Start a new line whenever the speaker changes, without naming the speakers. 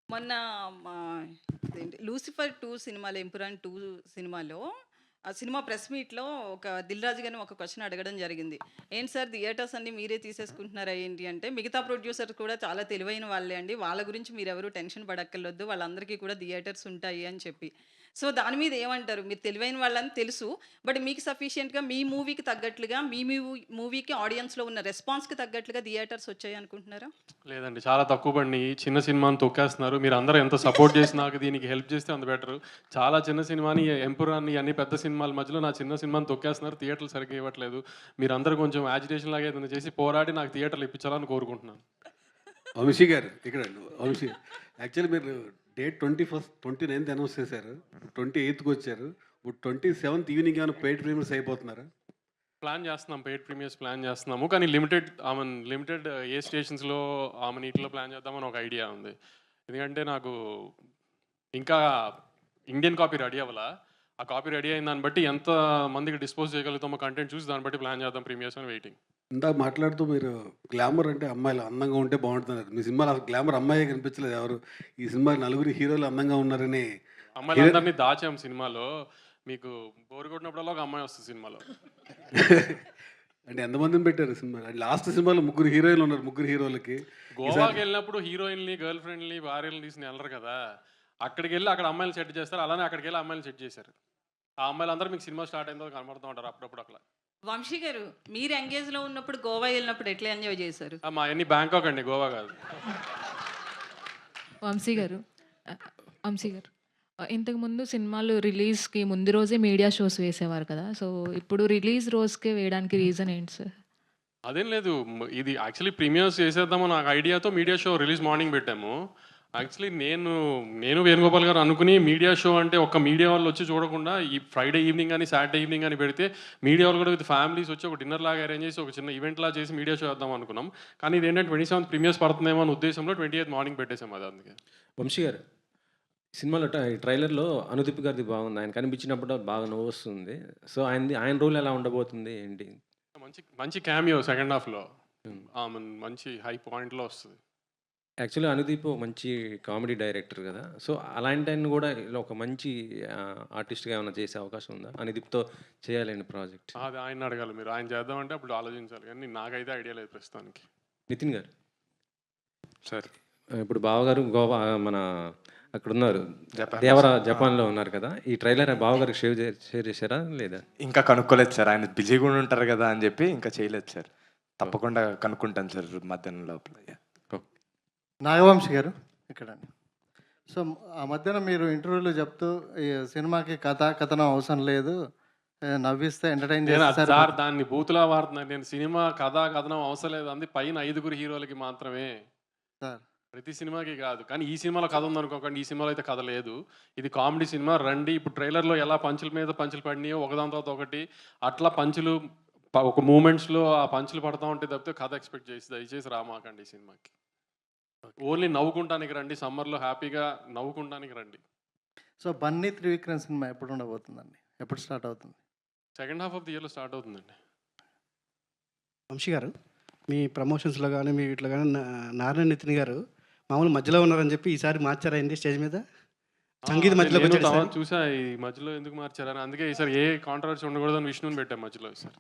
మొన్న మా ఇదేంటి 'లూసిఫర్ 2' సినిమాలో 'ఎంపురాన్ 2' సినిమాలో ఆ సినిమా ప్రెస్ మీట్‌లో ఒక 'దిల్ రాజు' గారిని ఒక క్వెషన్ అడగడం జరిగింది. "ఏంటి సార్ థియేటర్స్ అన్నీ మీరే తీసేసుకుంటున్నారా ఏంటి?" అంటే, "మిగతా ప్రొడ్యూసర్స్ కూడా చాలా తెలివైన వాళ్ళే అండి. వాళ్ళ గురించి మీరెవరు టెన్షన్ పడక్కర్లొద్దు. వాళ్ళందరికీ కూడా థియేటర్స్ ఉంటాయి" అని చెప్పి. సో, దాని మీద ఏమంటారు? మీరు తెలివైన వాళ్ళని తెలుసు. బట్ మీకు సఫిషియెంట్‌గా మీ మూవీకి తగ్గట్లుగా మీ మూవీకి ఆడియన్స్‌లో ఉన్న రెస్పాన్స్‌కి తగ్గట్లుగా థియేటర్స్ వచ్చాయనుకుంటున్నారా?
లేదండి. చాలా తక్కువ పడినియి. చిన్న సినిమాని తొక్కేస్తున్నారు. మీరందరూ ఎంత సపోర్ట్ చేసి నాకు దీనికి హెల్ప్ చేస్తే అంత బెటరు. చాలా చిన్న సినిమాని 'ఎంపురాన్' అన్ని పెద్ద సినిమాల మధ్యలో నా చిన్న సినిమాని తొక్కేస్తున్నారు. థియేటర్లు సరిగ్గా ఇవ్వట్లేదు. మీరందరూ కొంచెం యాజిటేషన్ లాగా ఏదైనా చేసి పోరాడి నాకు థియేటర్లు ఇప్పించాలని కోరుకుంటున్నాను.
వంశీ గారు ఇక్కడ వంశీ యాక్చువల్లీ మీరు డేట్ 29th అనౌన్స్ చేశారు. 28th వచ్చారు. ఇప్పుడు 27th ఈవినింగ్ ఏమైనా పెయిడ్ ప్రీమియర్స్ అయిపోతున్నారా?
ప్లాన్ చేస్తున్నాం. పెయిడ్ ప్రీమియర్స్ ప్లాన్ చేస్తున్నాము. కానీ లిమిటెడ్ ఏ స్టేషన్స్‌లో ఈటిల్లో ప్లాన్ చేద్దామని ఒక ఐడియా ఉంది. ఎందుకంటే నాకు ఇంకా ఇండియన్ కాపీ రెడీ అవ్వలా. ఆ కాపీ రెడీ అయిన దాన్ని బట్టి ఎంత మందికి డిస్పోజ్ చేయగలుగుతామో కంటెంట్ చూసి దాన్ని బట్టి ప్లాన్ చేద్దాం ప్రీమియర్స్ అని వెయిటింగ్.
ఇందాక మాట్లాడుతూ మీరు గ్లామర్ అంటే అమ్మాయిలు అందంగా ఉంటే బాగుంటున్నారు. మీ సినిమాలో అసలు గ్లామర్ అమ్మాయే కనిపించలేదు ఎవరు. ఈ సినిమా నలుగురు హీరోలు అందంగా ఉన్నారని
అమ్మాయిలందరినీ దాచాం సినిమాలో. మీకు బోర్ కొట్టినప్పుడల్లా ఒక అమ్మాయి వస్తుంది సినిమాలో.
అంటే ఎంతమందిని పెట్టారు సినిమా? లాస్ట్ సినిమాలో ముగ్గురు హీరోయిన్లు ఉన్నారు. ముగ్గురు హీరోలకి
గోవాకి వెళ్ళినప్పుడు హీరోయిన్‌ని, గర్ల్ ఫ్రెండ్‌ని, భార్యలను తీసుకుని వెళ్ళరు కదా! అక్కడికి వెళ్ళి అక్కడ అమ్మాయిలు సెట్ చేస్తారు. అలానే అక్కడికి వెళ్ళి అమ్మాయిలు సెట్ చేశారు. ఆ అమ్మాయిలందరూ మీకు సినిమా స్టార్ట్ అయిన తర్వాత కనబడుతూ ఉంటారు అప్పుడప్పుడు అట్లా.
వంశీ గారు, మీరు ఎంగేజ్‌లో ఉన్నప్పుడు గోవా ఎళ్ళినప్పుడు ఎట్లా ఎంజాయ్ చేశారు?
మాయన్నీ బ్యాంకాక్ అండి, గోవా కాదు.
వంశీ గారు వంశీ గారు ఇంతకుముందు సినిమాలు రిలీజ్‌కి ముందు రోజే మీడియా షోస్ వేసేవారు కదా! సో, ఇప్పుడు రిలీజ్ రోజుకే వేయడానికి రీజన్ ఏంటి సార్?
అదేం లేదు. ఇది యాక్చువల్లీ ప్రీమియర్స్ చేసేద్దామని నాకు ఐడియాతో మీడియా షో రిలీజ్ మార్నింగ్ పెట్టాము. యాక్చువల్లీ నేను వేణుగోపాల్ గారు అనుకుని మీడియా షో అంటే ఒక్క మీడియా వాళ్ళు వచ్చి చూడకుండా ఈ ఫ్రైడే ఈవినింగ్ అని, సాటర్డే ఈవినింగ్ అని పెడితే మీడియా వాళ్ళు కూడా విత్ ఫ్యామిలీస్ వచ్చి ఒక డిన్నర్ లాగా అరేంజ్ చేసి ఒక చిన్న ఈవెంట్ లాగా చేసి మీడియా షో వేద్దాం అనుకున్నాం. కానీ ఇదేంటంటే 27th ప్రీమియర్స్ పడుతుందేమో అనే ఉద్దేశంలో 28th మార్నింగ్ పెట్టేసాం అది అందుకే.
వంశీ గారు, సినిమాలో ట్రైలర్‌లో అనుదీప్ గారిది బాగుంది. ఆయన కనిపించినప్పుడు బాగా నవ్వొస్తుంది. సో, ఆయన రోల్ ఎలా ఉండబోతుంది ఏంటి?
మంచి క్యామియో సెకండ్ హాఫ్‌లో. మంచి హై పాయింట్‌లో వస్తుంది.
యాక్చువల్లీ అనుదీప్ మంచి కామెడీ డైరెక్టర్ కదా! సో, అలాంటి ఆయన్ని కూడా ఇలా ఒక మంచి ఆర్టిస్ట్‌గా ఏమైనా చేసే అవకాశం ఉందా? అనుదీప్‌తో చేయాలండి ప్రాజెక్ట్.
అది ఆయన్ని అడగాలి మీరు. ఆయన చేద్దామంటే అప్పుడు ఆలోచించాలి. కానీ నాకైతే ఐడియా లేదు ప్రస్తుతానికి.
నితిన్ గారు,
సరే.
ఇప్పుడు బావగారు గోవా మన అక్కడున్నారు. జపాన్‌లో ఉన్నారు కదా! ఈ ట్రైలర్ బావగారికి షేర్ చేశారా లేదా?
ఇంకా కనుక్కోలేదు సార్. ఆయన బిజీగా ఉంటారు కదా అని చెప్పి ఇంకా చేయలేదు సార్. తప్పకుండా కనుక్కుంటాను సార్ మధ్యాహ్నం లోపల.
నాగవంశి గారు ఇక్కడ. సో, ఆ మధ్యన మీరు ఇంటర్వ్యూలో చెప్తూ ఈ సినిమాకి కథనం అవసరం లేదు, నవ్విస్తే ఎంటర్టైన్ చేస్తారు
సార్. దాన్ని బూతులా వాడుతున్నారు. నేను సినిమా కథనం అవసరం లేదు అంది పైన 5 హీరోలకి మాత్రమే
సార్.
ప్రతి సినిమాకి కాదు. కానీ ఈ సినిమాలో కథ ఉందనుకోకండి. ఈ సినిమాలో అయితే కథ లేదు. ఇది కామెడీ సినిమా. రండి. ఇప్పుడు ట్రైలర్లో ఎలా పంచుల మీద పంచులు పడినాయో ఒకదాని తర్వాత ఒకటి అట్లా పంచులు ఒక మూమెంట్స్లో ఆ పంచులు పడతా ఉంటే తప్పితే కథ ఎక్స్పెక్ట్ చేసి దయచేసి రామాకండి ఈ సినిమాకి. ఓన్లీ నవ్వుకుంటానికి రండి. సమ్మర్లో హ్యాపీగా నవ్వుకుంటానికి రండి.
సో, బన్నీ త్రివిక్రమ్ సినిమా ఎప్పుడు ఉండబోతుందండి? ఎప్పుడు స్టార్ట్ అవుతుంది?
సెకండ్ హాఫ్ ఆఫ్ ది ఇయర్లో స్టార్ట్ అవుతుందండి.
వంశీ గారు, మీ ప్రమోషన్స్లో కానీ మీ వీటిలో కానీ నారాయణ నితిన్ గారు మామూలు మధ్యలో ఉన్నారని చెప్పి ఈసారి మార్చారైంది స్టేజ్ మీద సంగీత మధ్యలో
చూసా ఈ మధ్యలో ఎందుకు మార్చారని. అందుకే ఈసారి ఏ కాంట్రవర్సీ ఉండకూడదని విష్ణుని పెట్టాం మధ్యలో ఈసారి.